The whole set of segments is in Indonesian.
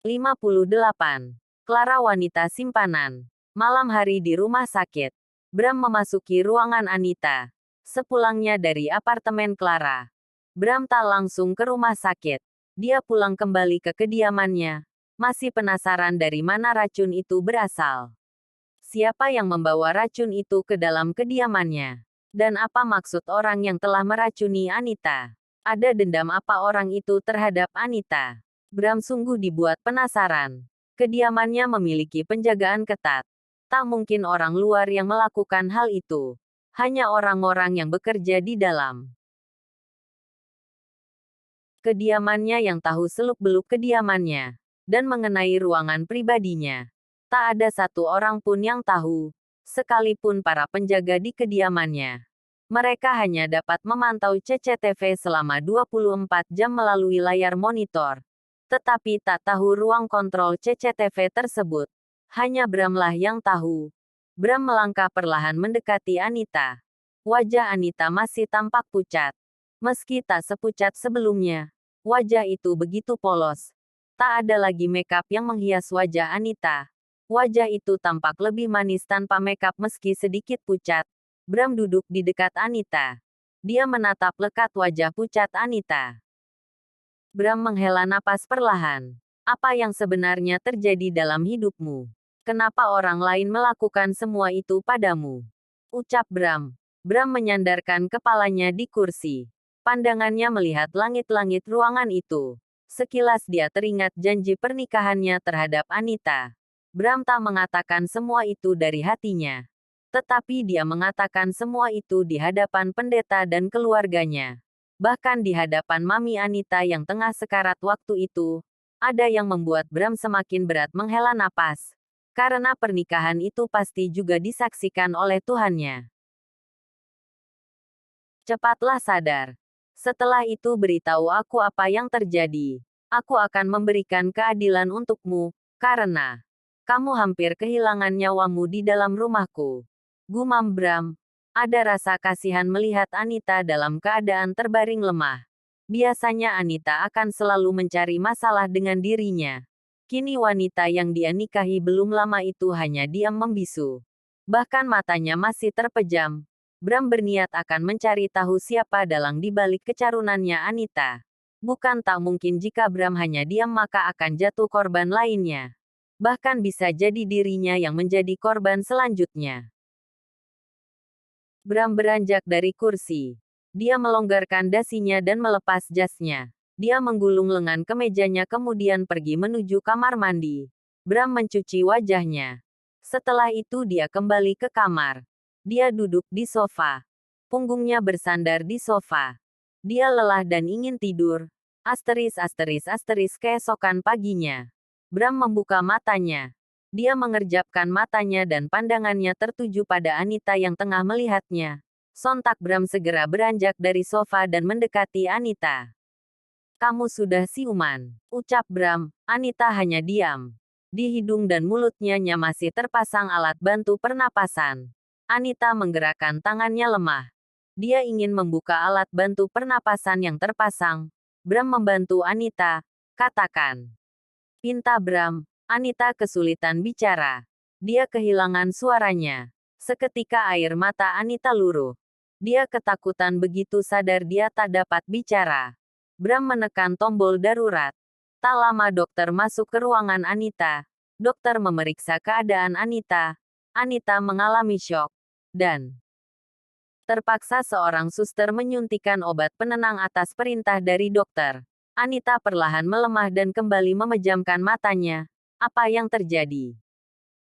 58. Clara wanita simpanan. Malam hari di rumah sakit. Bram memasuki ruangan Anita. Sepulangnya dari apartemen Clara, Bram tak langsung ke rumah sakit. Dia pulang kembali ke kediamannya. Masih penasaran dari mana racun itu berasal. Siapa yang membawa racun itu ke dalam kediamannya? Dan apa maksud orang yang telah meracuni Anita? Ada dendam apa orang itu terhadap Anita? Bram sungguh dibuat penasaran. Kediamannya memiliki penjagaan ketat. Tak mungkin orang luar yang melakukan hal itu. Hanya orang-orang yang bekerja di dalam kediamannya yang tahu seluk-beluk kediamannya. Dan mengenai ruangan pribadinya. Tak ada satu orang pun yang tahu. Sekalipun para penjaga di kediamannya. Mereka hanya dapat memantau CCTV selama 24 jam melalui layar monitor. Tetapi tak tahu ruang kontrol CCTV tersebut. Hanya Bramlah yang tahu. Bram melangkah perlahan mendekati Anita. Wajah Anita masih tampak pucat. Meski tak sepucat sebelumnya. Wajah itu begitu polos. Tak ada lagi makeup yang menghias wajah Anita. Wajah itu tampak lebih manis tanpa makeup meski sedikit pucat. Bram duduk di dekat Anita. Dia menatap lekat wajah pucat Anita. Bram menghela napas perlahan. Apa yang sebenarnya terjadi dalam hidupmu? Kenapa orang lain melakukan semua itu padamu? Ucap Bram. Bram menyandarkan kepalanya di kursi. Pandangannya melihat langit-langit ruangan itu. Sekilas dia teringat janji pernikahannya terhadap Anita. Bram tak mengatakan semua itu dari hatinya. Tetapi dia mengatakan semua itu di hadapan pendeta dan keluarganya. Bahkan di hadapan Mami Anita yang tengah sekarat waktu itu, ada yang membuat Bram semakin berat menghela napas. Karena pernikahan itu pasti juga disaksikan oleh Tuhannya. Cepatlah sadar. Setelah itu beritahu aku apa yang terjadi. Aku akan memberikan keadilan untukmu, karena kamu hampir kehilangan nyawamu di dalam rumahku. Gumam Bram. Ada rasa kasihan melihat Anita dalam keadaan terbaring lemah. Biasanya Anita akan selalu mencari masalah dengan dirinya. Kini wanita yang dia nikahi belum lama itu hanya diam membisu. Bahkan matanya masih terpejam. Bram berniat akan mencari tahu siapa dalang di balik kecurunannya Anita. Bukan tak mungkin jika Bram hanya diam maka akan jatuh korban lainnya. Bahkan bisa jadi dirinya yang menjadi korban selanjutnya. Bram beranjak dari kursi. Dia melonggarkan dasinya dan melepas jasnya. Dia menggulung lengan kemejanya kemudian pergi menuju kamar mandi. Bram mencuci wajahnya. Setelah itu dia kembali ke kamar. Dia duduk di sofa. Punggungnya bersandar di sofa. Dia lelah dan ingin tidur. Keesokan paginya. Bram membuka matanya. Dia mengerjapkan matanya dan pandangannya tertuju pada Anita yang tengah melihatnya. Sontak Bram segera beranjak dari sofa dan mendekati Anita. Kamu sudah siuman, ucap Bram. Anita hanya diam. Di hidung dan mulutnya masih terpasang alat bantu pernapasan. Anita menggerakkan tangannya lemah. Dia ingin membuka alat bantu pernapasan yang terpasang. Bram membantu Anita. Katakan. Pinta Bram. Anita kesulitan bicara. Dia kehilangan suaranya. Seketika air mata Anita luruh. Dia ketakutan begitu sadar dia tak dapat bicara. Bram menekan tombol darurat. Tak lama dokter masuk ke ruangan Anita. Dokter memeriksa keadaan Anita. Anita mengalami syok. Dan terpaksa seorang suster menyuntikkan obat penenang atas perintah dari dokter. Anita perlahan melemah dan kembali memejamkan matanya. Apa yang terjadi?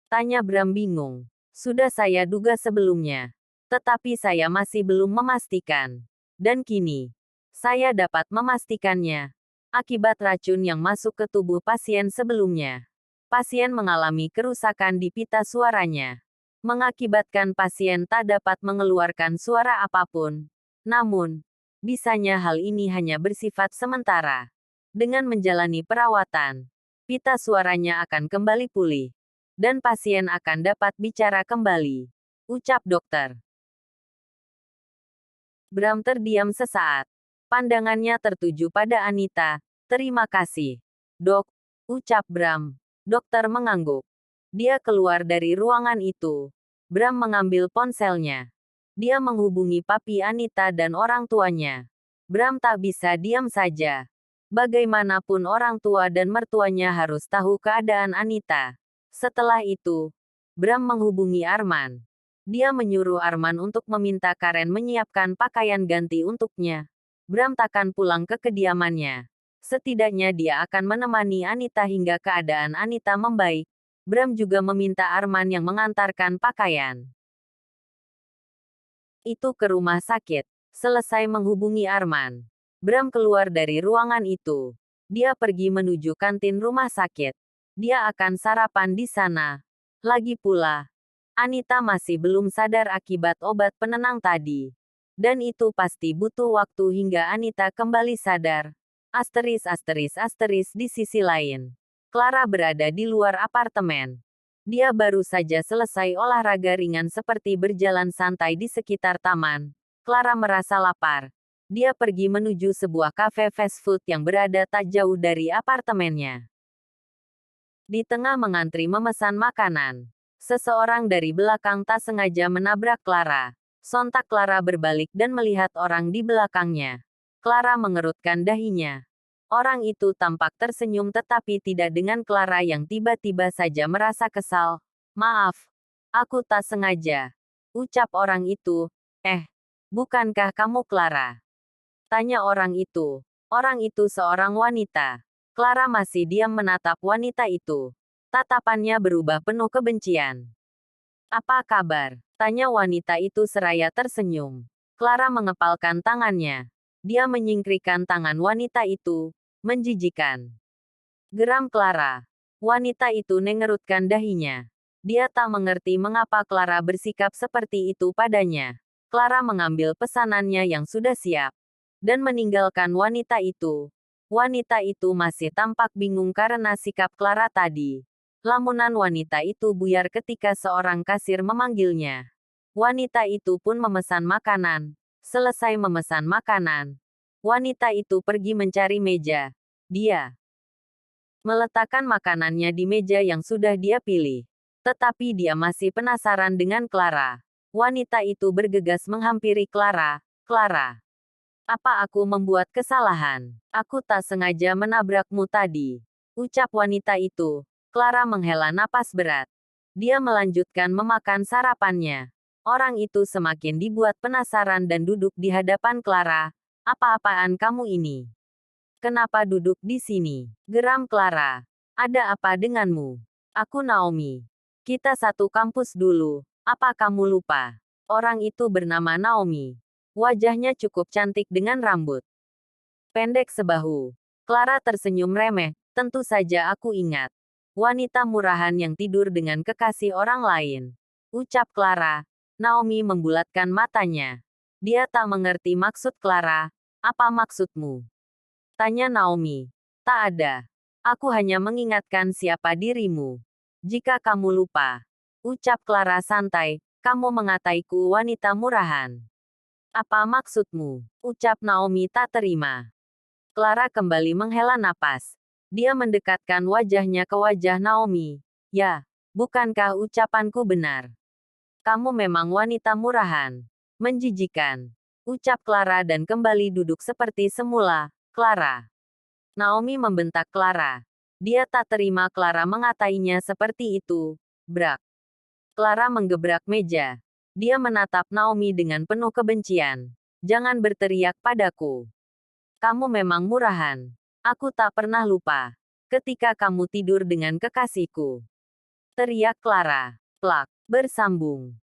Tanya Bram bingung. Sudah saya duga sebelumnya. Tetapi saya masih belum memastikan. Dan kini, saya dapat memastikannya. Akibat racun yang masuk ke tubuh pasien sebelumnya. Pasien mengalami kerusakan di pita suaranya. Mengakibatkan pasien tak dapat mengeluarkan suara apapun. Namun, bisanya hal ini hanya bersifat sementara. Dengan menjalani perawatan, pita suaranya akan kembali pulih. Dan pasien akan dapat bicara kembali. Ucap dokter. Bram terdiam sesaat. Pandangannya tertuju pada Anita. Terima kasih, dok. ucap Bram. Dokter mengangguk. Dia keluar dari ruangan itu. Bram mengambil ponselnya. Dia menghubungi papi Anita dan orang tuanya. Bram tak bisa diam saja. Bagaimanapun orang tua dan mertuanya harus tahu keadaan Anita. Setelah itu, Bram menghubungi Arman. Dia menyuruh Arman untuk meminta Karen menyiapkan pakaian ganti untuknya. Bram takkan pulang ke kediamannya. Setidaknya dia akan menemani Anita hingga keadaan Anita membaik. Bram juga meminta Arman yang mengantarkan pakaian itu ke rumah sakit. Selesai menghubungi Arman, Bram keluar dari ruangan itu. Dia pergi menuju kantin rumah sakit. Dia akan sarapan di sana. Lagi pula, Anita masih belum sadar akibat obat penenang tadi. Dan itu pasti butuh waktu hingga Anita kembali sadar. Asteris di sisi lain. Clara berada di luar apartemen. Dia baru saja selesai olahraga ringan seperti berjalan santai di sekitar taman. Clara merasa lapar. Dia pergi menuju sebuah kafe fast food yang berada tak jauh dari apartemennya. Di tengah mengantri memesan makanan, seseorang dari belakang tak sengaja menabrak Clara. Sontak Clara berbalik dan melihat orang di belakangnya. Clara mengerutkan dahinya. Orang itu tampak tersenyum tetapi tidak dengan Clara yang tiba-tiba saja merasa kesal. "Maaf, aku tak sengaja," ucap orang itu. Bukankah kamu Clara?" tanya orang itu. Orang itu seorang wanita. Clara masih diam menatap wanita itu. Tatapannya berubah penuh kebencian. "Apa kabar?" tanya wanita itu seraya tersenyum. Clara mengepalkan tangannya. Dia menyingkirkan tangan wanita itu. Menjijikan. Geram Clara. Wanita itu mengerutkan dahinya. Dia tak mengerti mengapa Clara bersikap seperti itu padanya. Clara mengambil pesanannya yang sudah siap dan meninggalkan wanita itu. Wanita itu masih tampak bingung karena sikap Clara tadi. Lamunan wanita itu buyar ketika seorang kasir memanggilnya. Wanita itu pun memesan makanan. Selesai memesan makanan, wanita itu pergi mencari meja. Dia meletakkan makanannya di meja yang sudah dia pilih. Tetapi dia masih penasaran dengan Clara. Wanita itu bergegas menghampiri Clara. "Clara, apa aku membuat kesalahan? Aku tak sengaja menabrakmu tadi," ucap wanita itu. Clara menghela napas berat. Dia melanjutkan memakan sarapannya. Orang itu semakin dibuat penasaran dan duduk di hadapan Clara. "Apa-apaan kamu ini? Kenapa duduk di sini?" geram Clara. "Ada apa denganmu? Aku Naomi. Kita satu kampus dulu. Apa kamu lupa?" Orang itu bernama Naomi. Wajahnya cukup cantik dengan rambut pendek sebahu. Clara tersenyum remeh. "Tentu saja aku ingat. Wanita murahan yang tidur dengan kekasih orang lain," ucap Clara. Naomi membulatkan matanya. Dia tak mengerti maksud Clara. "Apa maksudmu?" tanya Naomi. "Tak ada. Aku hanya mengingatkan siapa dirimu. Jika kamu lupa," ucap Clara santai, "kamu mengataiku wanita murahan." "Apa maksudmu?" ucap Naomi tak terima. Clara kembali menghela napas. Dia mendekatkan wajahnya ke wajah Naomi. "Ya, bukankah ucapanku benar? Kamu memang wanita murahan." "Menjijikan," ucap Clara dan kembali duduk seperti semula. "Clara." Naomi membentak Clara. Dia tak terima Clara mengatainya seperti itu. Brak. Clara menggebrak meja. Dia menatap Naomi dengan penuh kebencian. "Jangan berteriak padaku. Kamu memang murahan. Aku tak pernah lupa ketika kamu tidur dengan kekasihku," teriak Clara. Plak. Bersambung.